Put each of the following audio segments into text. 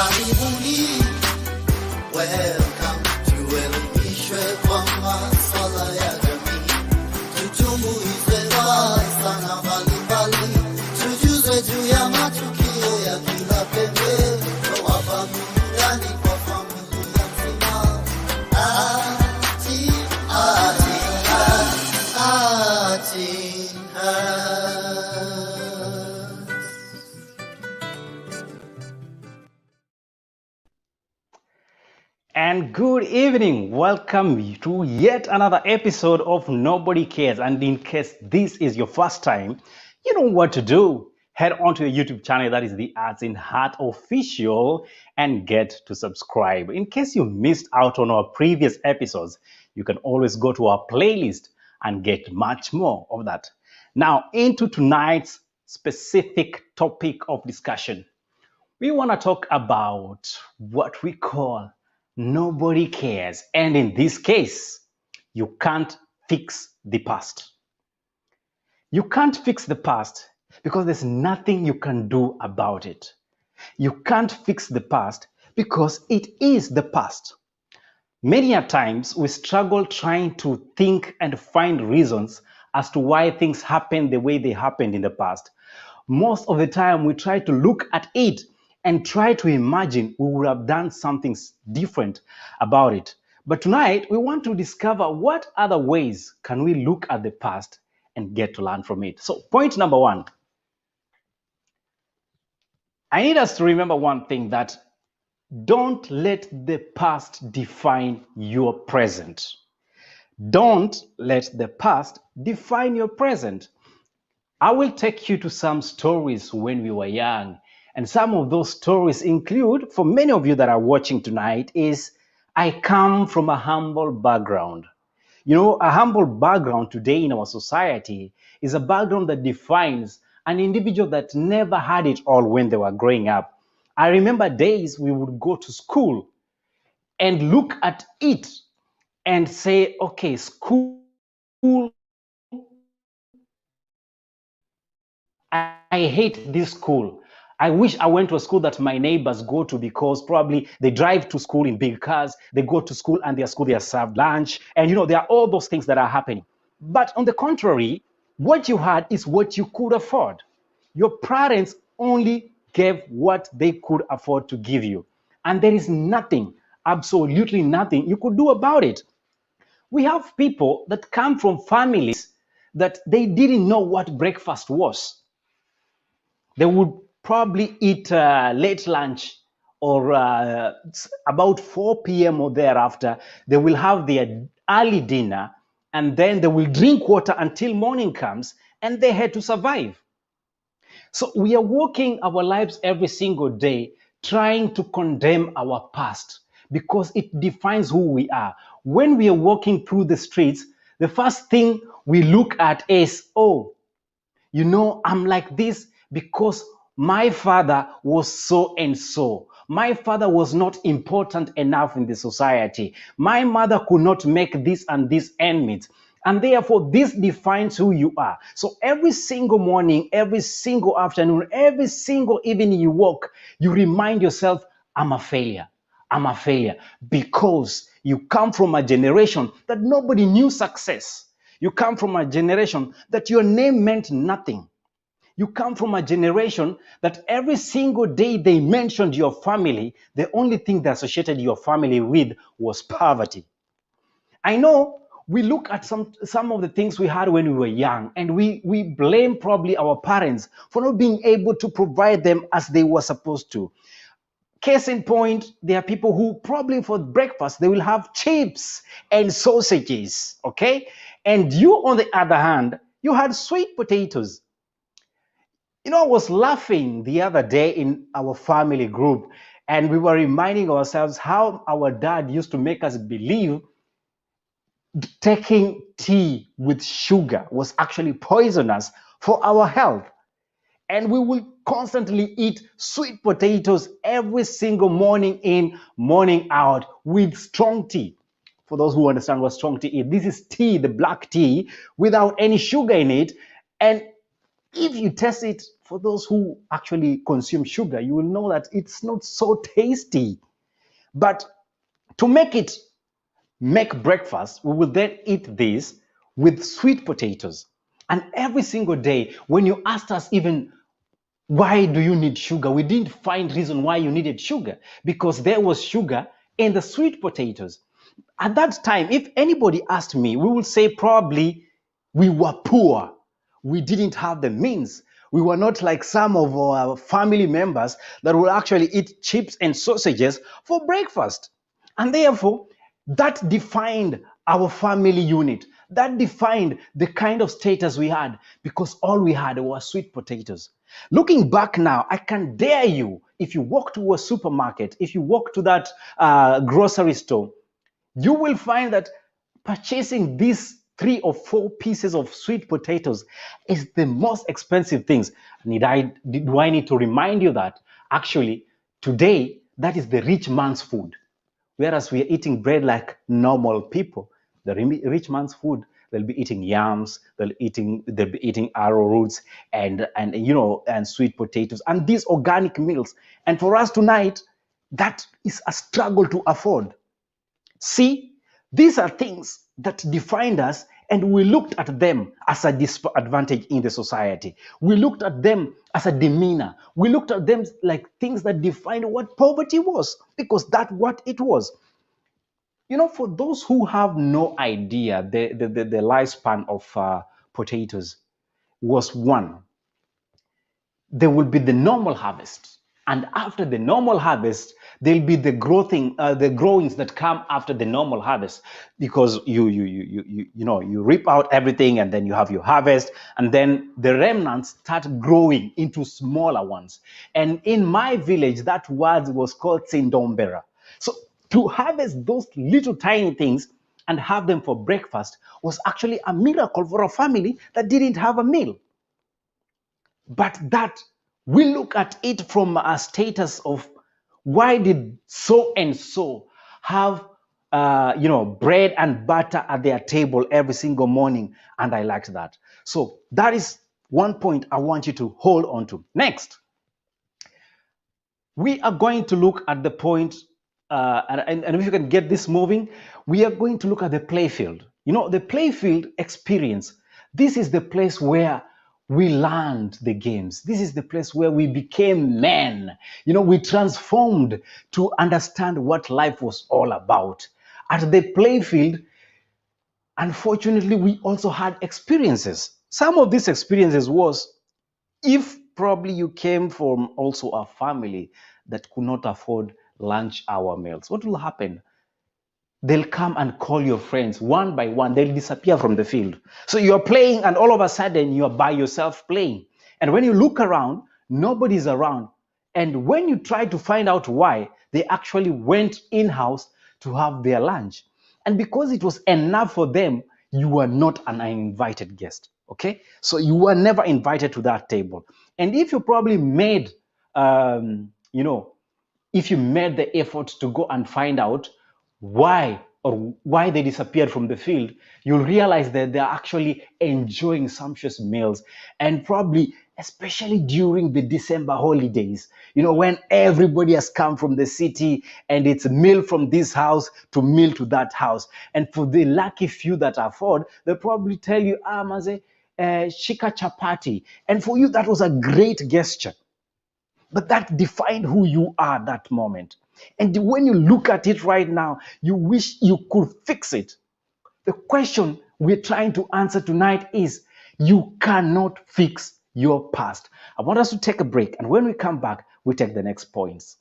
karibuni. Welcome tuelimishwe kwa masuala ya jamii, tuchunguze sana mbalimbali, tujuze juu ya matukio ya kila pembe, tuwapa burudani kwa familia nzima. And good evening. Welcome to yet another episode of Nobody Cares. And in case this is your first time, you know what to do. Head on to the YouTube channel, that is TheArtsinHeart Official, and get to subscribe. In case you missed out on our previous episodes, you can always go to our playlist and get much more of that. Now, into tonight's specific topic of discussion. We want to talk about what we call nobody cares. And in this case, you can't fix the past. You can't fix the past because there's nothing you can do about it. You can't fix the past because it is the past. Many a times we struggle trying to think and find reasons as to why things happened the way they happened in the past. Most of the time we try to look at it and try to imagine we would have done something different about it. But tonight, we want to discover what other ways can we look at the past and get to learn from it. So point number one, I need us to remember one thing, that don't let the past define your present. Don't let the past define your present. I will take you to some stories when we were young. And some of those stories include, for many of you that are watching tonight, is I come from a humble background. You know, a humble background today in our society is a background that defines an individual that never had it all when they were growing up. I remember days we would go to school and look at it and say, okay, school, I hate this school. I wish I went to a school that my neighbors go to, because probably they drive to school in big cars, they go to school and their school, they are served lunch. And you know, there are all those things that are happening. But on the contrary, what you had is what you could afford. Your parents only gave what they could afford to give you. And there is nothing, absolutely nothing you could do about it. We have people that come from families that they didn't know what breakfast was. They would probably eat late lunch or about 4 p.m. or thereafter. They will have their early dinner, and then they will drink water until morning comes, and they had to survive. So we are walking our lives every single day trying to condemn our past because it defines who we are. When we are walking through the streets, the first thing we look at is, oh, you know, I'm like this because my father was so and so. My father was not important enough in the society. My mother could not make this and this end meet. And therefore, this defines who you are. So every single morning, every single afternoon, every single evening you walk, you remind yourself, I'm a failure. I'm a failure. Because you come from a generation that nobody knew success. You come from a generation that your name meant nothing. You come from a generation that every single day they mentioned your family, the only thing they associated your family with was poverty. I know we look at some of the things we had when we were young, and we blame probably our parents for not being able to provide them as they were supposed to. Case in point, there are people who probably for breakfast, they will have chips and sausages, okay? And you, on the other hand, you had sweet potatoes. You know, I was laughing the other day in our family group, and we were reminding ourselves how our dad used to make us believe taking tea with sugar was actually poisonous for our health. And we will constantly eat sweet potatoes every single morning in, morning out with strong tea. For those who understand what strong tea is, this is tea, the black tea, without any sugar in it. And if you test it for those who actually consume sugar, you will know that it's not so tasty. But to make breakfast, we will then eat this with sweet potatoes. And every single day, when you asked us even why do you need sugar, we didn't find reason why you needed sugar, because there was sugar in the sweet potatoes. At that time, if anybody asked me, we would say probably we were poor. We didn't have the means. We were not like some of our family members that will actually eat chips and sausages for breakfast. And therefore, that defined our family unit. That defined the kind of status we had, because all we had was sweet potatoes. Looking back now, I can dare you, if you walk to a supermarket, if you walk to that grocery store, you will find that purchasing these 3 or 4 pieces of sweet potatoes is the most expensive things. Do I need to remind you that actually today that is the rich man's food, whereas we are eating bread like normal people? The rich man's food, they'll be eating yams, they'll be eating arrowroots and sweet potatoes and these organic meals. And for us tonight, that is a struggle to afford. See, these are things that defined us, and we looked at them as a disadvantage in the society. We looked at them as a demeanor. We looked at them like things that defined what poverty was, because that's what it was. For those who have no idea, the lifespan of potatoes was one. There will be the normal harvest, and after the normal harvest there'll be the growings that come after the normal harvest, because you rip out everything and then you have your harvest, and then the remnants start growing into smaller ones. And in my village, that word was called sindombera. So to harvest those little tiny things and have them for breakfast was actually a miracle for a family that didn't have a meal. But that we look at it from a status of, why did so and so have bread and butter at their table every single morning, and I liked that. So that is one point I want you to hold on to. Next, we are going to look at the point, and if you can get this moving, we are going to look at the playfield. The playfield experience. This is the place where we learned the games. This is the place where we became men. We transformed to understand what life was all about. At the playfield, unfortunately, we also had experiences. Some of these experiences was, if probably you came from also a family that could not afford lunch hour meals, what will happen? They'll come and call your friends one by one. They'll disappear from the field. So you're playing, and all of a sudden you're by yourself playing. And when you look around, nobody's around. And when you try to find out why, they actually went in-house to have their lunch. And because it was enough for them, you were not an uninvited guest. Okay? So you were never invited to that table. And if you probably made, if you made the effort to go and find out why they disappeared from the field, you'll realize that they're actually enjoying sumptuous meals, and probably especially during the December holidays, when everybody has come from the city and it's meal from this house to meal to that house. And for the lucky few that afford, they'll probably tell you, maze, shika chapati. And for you, that was a great gesture. But that defined who you are that moment. And when you look at it right now, you wish you could fix it. The question we're trying to answer tonight is, you cannot fix your past. I want us to take a break, and when we come back, we take the next points.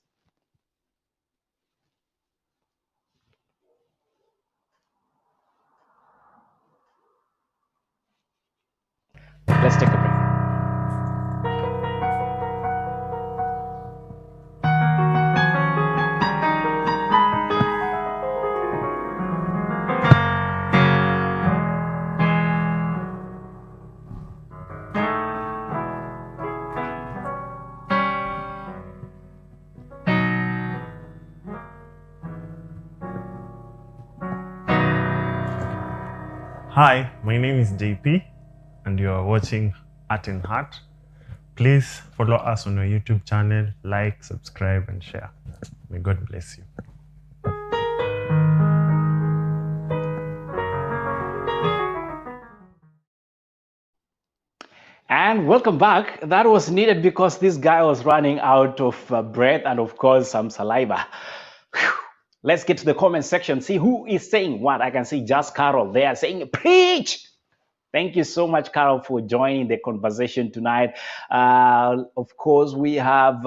Let's take a break. Hi, my name is JP, and you are watching TheArtsinHeart. Please follow us on our YouTube channel, like, subscribe, and share. May God bless you. And welcome back. That was needed because this guy was running out of breath and, of course, some saliva. Whew. Let's get to the comment section. See who is saying what. I can see just Carol there saying, preach. Thank you so much, Carol, for joining the conversation tonight. Of course, we have,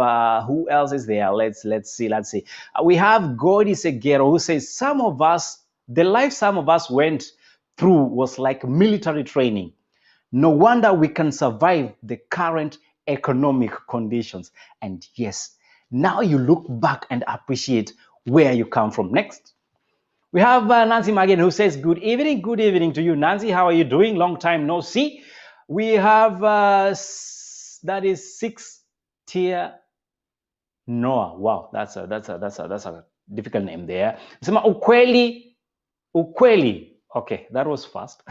who else is there? Let's see. We have Godi Segero, who says, the life some of us went through was like military training. No wonder we can survive the current economic conditions. And yes, now you look back and appreciate where you come from. Next. We have Nancy Magen, who says, good evening to you. Nancy, how are you doing? Long time no see. We have, that is 6-tier Noah. Wow, that's a difficult name there. Sema ukweli. Okay, that was fast.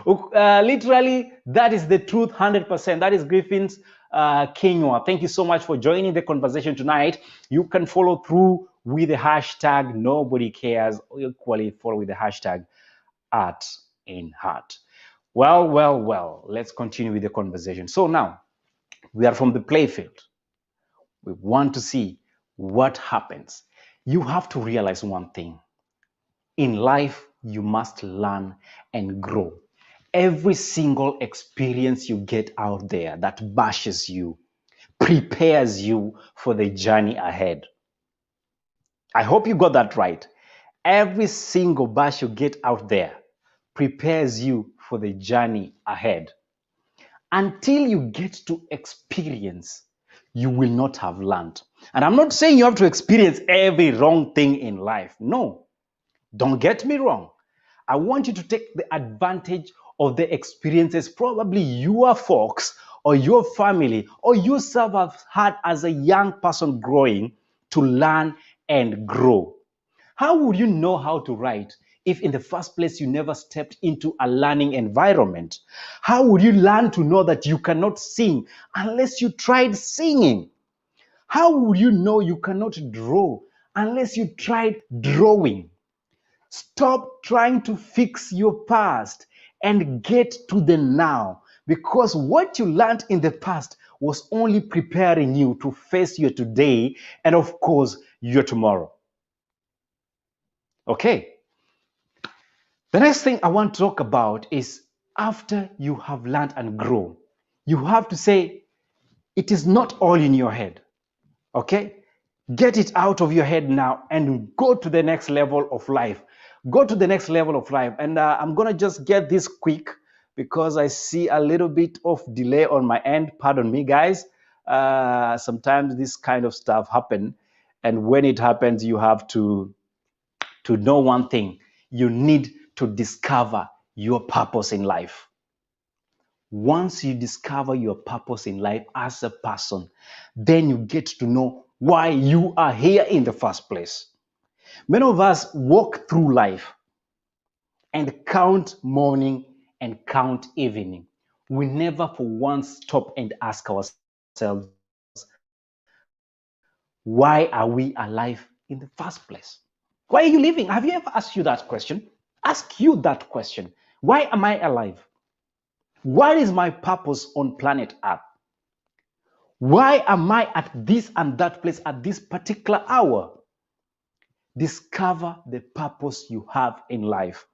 Literally, that is the truth, 100%. That is Griffin's Kenya. Thank you so much for joining the conversation tonight. You can follow through with the hashtag nobody cares, or equally follow with the hashtag @TheArtsinHeart. Well, let's continue with the conversation. So now we are from the playfield. We want to see what happens. You have to realize one thing. In life, you must learn and grow. Every single experience you get out there that bashes you prepares you for the journey ahead. I hope you got that right. Every single bash you get out there prepares you for the journey ahead. Until you get to experience, you will not have learned. And I'm not saying you have to experience every wrong thing in life. No, don't get me wrong. I want you to take the advantage of the experiences probably your folks or your family or yourself have had as a young person growing to learn and grow. How would you know how to write if in the first place you never stepped into a learning environment? How would you learn to know that you cannot sing unless you tried singing? How would you know you cannot draw unless you tried drawing? Stop trying to fix your past and get to the now, because what you learned in the past was only preparing you to face your today and, of course, your tomorrow. Okay. The next thing I want to talk about is after you have learned and grown, you have to say it is not all in your head. Okay? Get it out of your head now and go to the next level of life. Go to the next level of life. And I'm going to just get this quick because I see a little bit of delay on my end. Pardon me, guys. Sometimes this kind of stuff happen. And when it happens, you have to know one thing. You need to discover your purpose in life. Once you discover your purpose in life as a person, then you get to know why you are here in the first place. Many of us walk through life and count morning and count evening. We never for once stop and ask ourselves, why are we alive in the first place? Why are you living? Have you ever asked you that question? Ask you that question. Why am I alive? What is my purpose on planet Earth? Why am I at this and that place at this particular hour? Discover the purpose you have in life.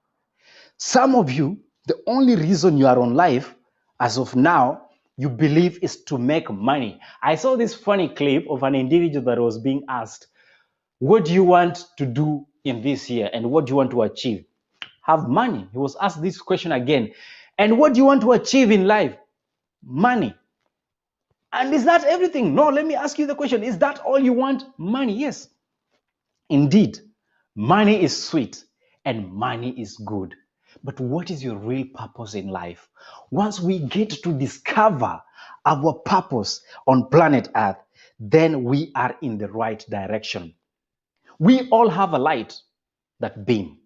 Some of you, the only reason you are on life as of now, you believe is to make money. I saw this funny clip of an individual that was being asked, what do you want to do in this year and what do you want to achieve? Have money. He was asked this question again. And what do you want to achieve in life? Money. And is that everything? No, let me ask you the question. Is that all you want? Money, yes. Indeed, money is sweet and money is good. But what is your real purpose in life? Once we get to discover our purpose on planet Earth, then we are in the right direction. We all have a light that beam.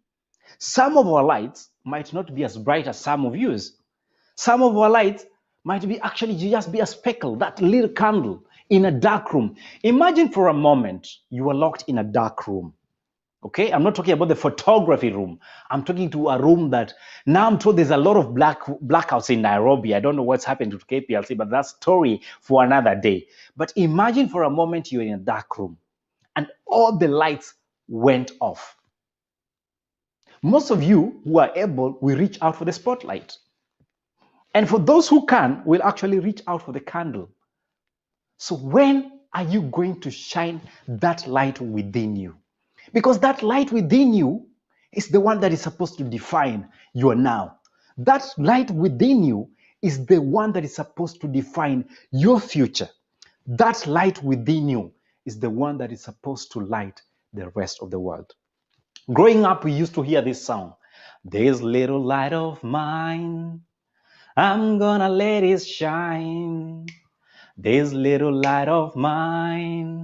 Some of our lights might not be as bright as some of yours. Some of our lights might be actually just be a speckle, that little candle in a dark room. Imagine for a moment you are locked in a dark room. Okay, I'm not talking about the photography room. I'm talking to a room that now I'm told there's a lot of blackouts in Nairobi. I don't know what's happened to KPLC, but that's story for another day. But imagine for a moment you're in a dark room and all the lights went off. Most of you who are able will reach out for the spotlight. And for those who can, will actually reach out for the candle. So when are you going to shine that light within you? Because that light within you is the one that is supposed to define your now. That light within you is the one that is supposed to define your future. That light within you is the one that is supposed to light the rest of the world. Growing up, we used to hear this song, "This little light of mine, I'm gonna let it shine. This little light of mine,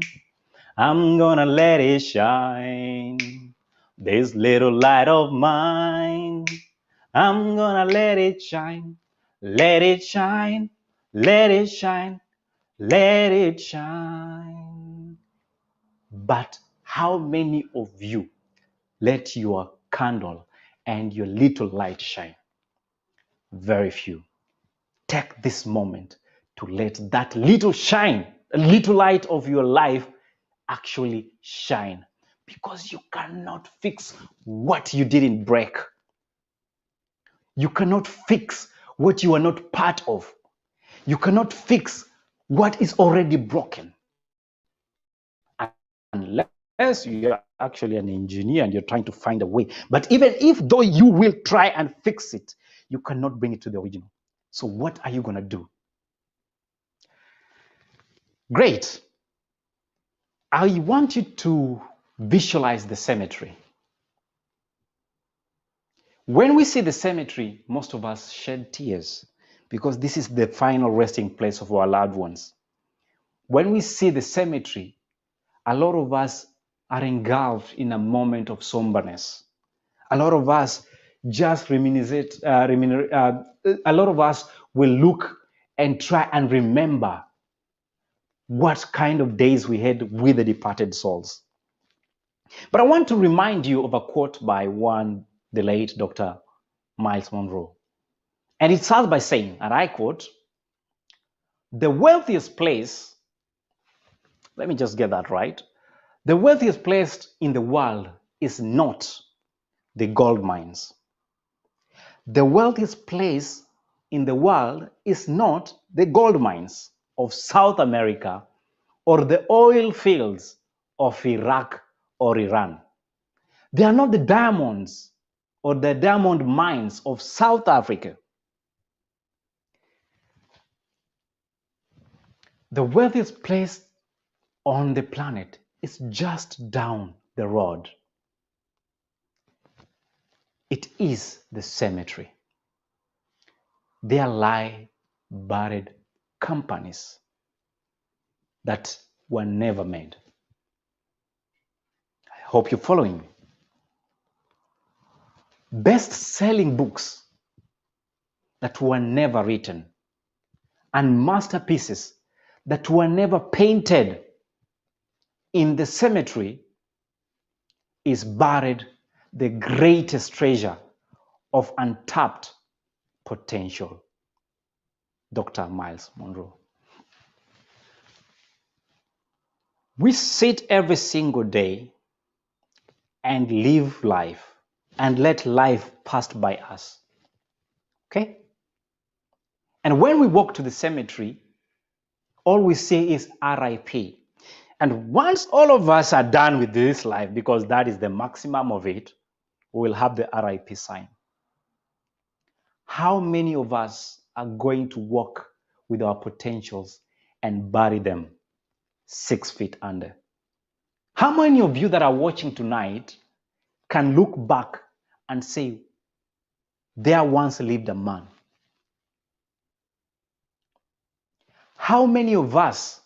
I'm gonna let it shine. This little light of mine, I'm gonna let it shine. Let it shine, let it shine, let it shine." But how many of you let your candle and your little light shine? Very few. Take this moment to let that little shine, a little light of your life actually shine, because you cannot fix what you didn't break. You cannot fix what you are not part of. You cannot fix what is already broken. Unless you are actually an engineer and you're trying to find a way. But even if though you will try and fix it, you cannot bring it to the original. So what are you going to do? Great. I want you to visualize the cemetery. When we see the cemetery, most of us shed tears because this is the final resting place of our loved ones. When we see the cemetery, a lot of us are engulfed in a moment of somberness. A lot of us just reminisce. A lot of us will look and try and remember what kind of days we had with the departed souls. But I want to remind you of a quote by the late Dr. Miles Monroe. And it starts by saying, and I quote, "The wealthiest place," let me just get that right, "the wealthiest place in the world is not the gold mines. The wealthiest place in the world is not the gold mines of South America or the oil fields of Iraq or Iran. They are not the diamonds or the diamond mines of South Africa. The wealthiest place on the planet is just down the road. It is the cemetery. There lie buried companies that were never made." I hope you're following me. Best-selling books that were never written and masterpieces that were never painted in the cemetery is buried the greatest treasure of untapped potential. Dr. Miles Monroe. We sit every single day and live life and let life pass by us. Okay? And when we walk to the cemetery, all we say is RIP. And once all of us are done with this life, because that is the maximum of it, we will have the RIP sign. How many of us are going to walk with our potentials and bury them 6 feet under? How many of you that are watching tonight can look back and say, "There once lived a man"? How many of us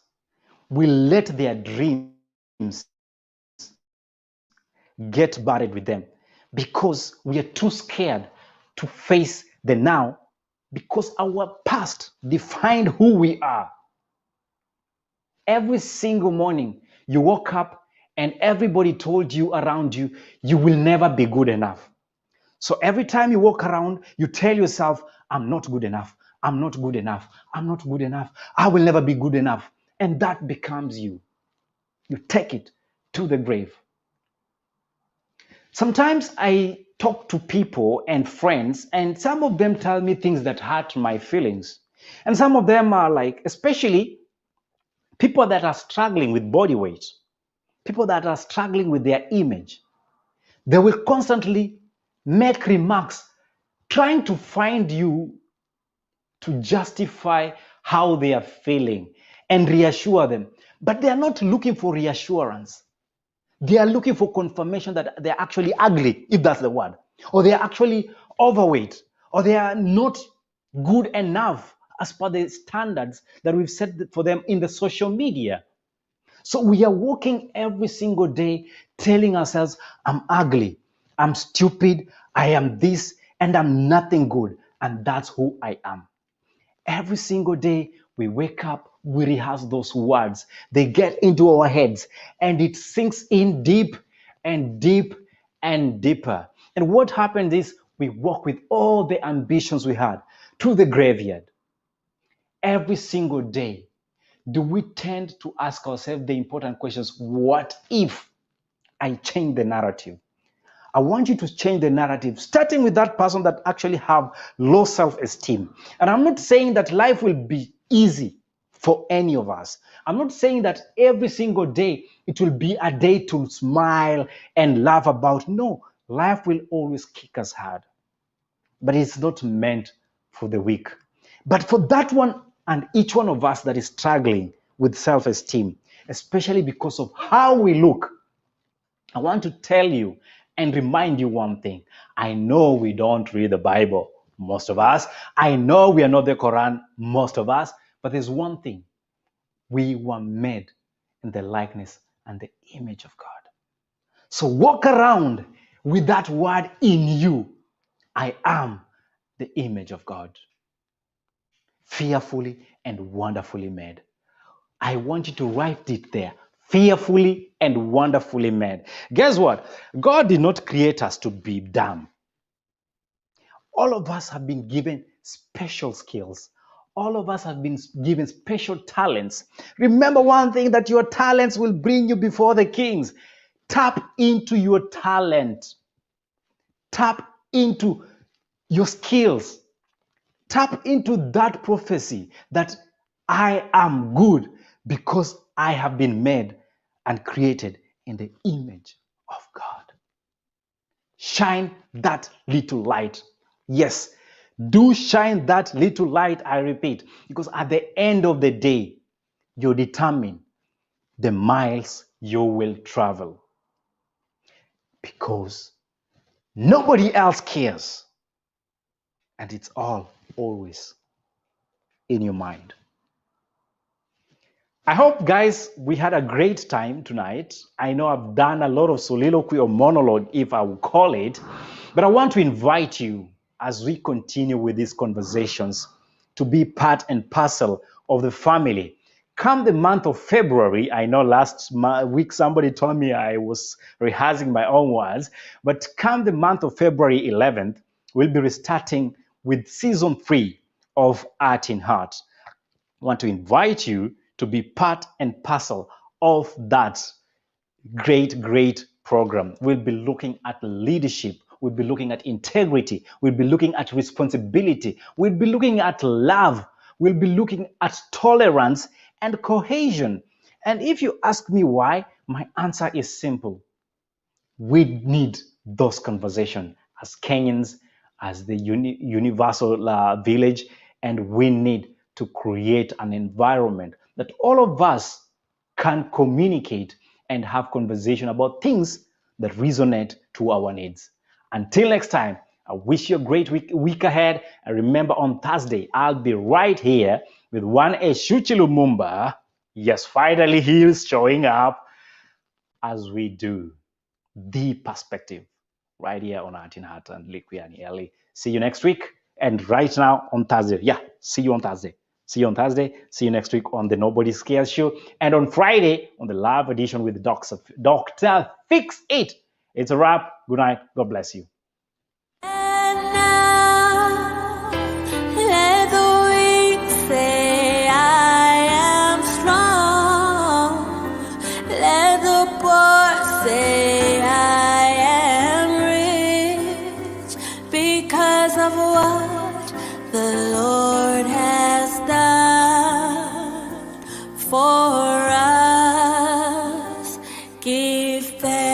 will let their dreams get buried with them because we are too scared to face the now because our past defined who we are. Every single morning, you woke up and everybody told you around you, you will never be good enough. So every time you walk around, you tell yourself, I'm not good enough. I'm not good enough. I'm not good enough. I will never be good enough. And that becomes you. You take it to the grave. Sometimes I talk to people and friends, and some of them tell me things that hurt my feelings. And some of them are like, especially people that are struggling with body weight, people that are struggling with their image. They will constantly make remarks trying to find you to justify how they are feeling and reassure them. But they are not looking for reassurance. They are looking for confirmation that they're actually ugly, if that's the word, or they are actually overweight, or they are not good enough as per the standards that we've set for them in the social media. So we are walking every single day telling ourselves, I'm ugly, I'm stupid, I am this, and I'm nothing good. And that's who I am. Every single day we wake up, we rehearse those words. They get into our heads and it sinks in deep and deep and deeper. And what happens is we walk with all the ambitions we had to the graveyard. Every single day, do we tend to ask ourselves the important questions? What if I change the narrative? I want you to change the narrative, starting with that person that actually have low self-esteem. And I'm not saying that life will be easy for any of us. I'm not saying that every single day it will be a day to smile and laugh about. No, life will always kick us hard, but it's not meant for the weak. But for that one and each one of us that is struggling with self-esteem, especially because of how we look, I want to tell you and remind you one thing. I know we don't read the Bible, most of us. I know we are not the Quran, most of us. But there's one thing. We were made in the likeness and the image of God. So walk around with that word in you. I am the image of God, fearfully and wonderfully made. I want you to write it there. Fearfully and wonderfully made. Guess what? God did not create us to be dumb. All of us have been given special skills. All of us have been given special talents. Remember one thing, that your talents will bring you before the kings. Tap into your talent. Tap into your skills. Tap into that prophecy that I am good because I have been made and created in the image of God. Shine that little light. Yes, do shine that little light, I repeat, because at the end of the day, you determine the miles you will travel. Because nobody else cares. And it's all always in your mind. I hope, guys, we had a great time tonight. I know I've done a lot of soliloquy or monologue, if I will call it, but I want to invite you as we continue with these conversations to be part and parcel of the family. Come the month of February, I know last week somebody told me I was rehearsing my own words, but come the month of February 11th, we'll be restarting with season 3 of Art in Heart. I want to invite you to be part and parcel of that great program. We'll be looking at leadership. We'll be looking at integrity. We'll be looking at responsibility. We'll be looking at love. We'll be looking at tolerance and cohesion. And if you ask me why, my answer is simple. We need those conversations as Kenyans, as the universal village, and we need to create an environment that all of us can communicate and have conversation about things that resonate to our needs. Until next time, I wish you a great week ahead. And remember, on Thursday, I'll be right here with one Eshuchi Lumumba. Yes, finally he is showing up as we do the perspective right here on Art in Heart and Likuyani Eli. See you next week. And right now on Thursday, yeah, see you on Thursday. See you on Thursday. See you next week on the Nobody Scares Show. And on Friday on the Love Edition with Dr. Fix It. It's a wrap. Good night. God bless you. And now, let the weak say I am strong. Let the poor say I am rich because of what the Lord has done for us. Give thanks.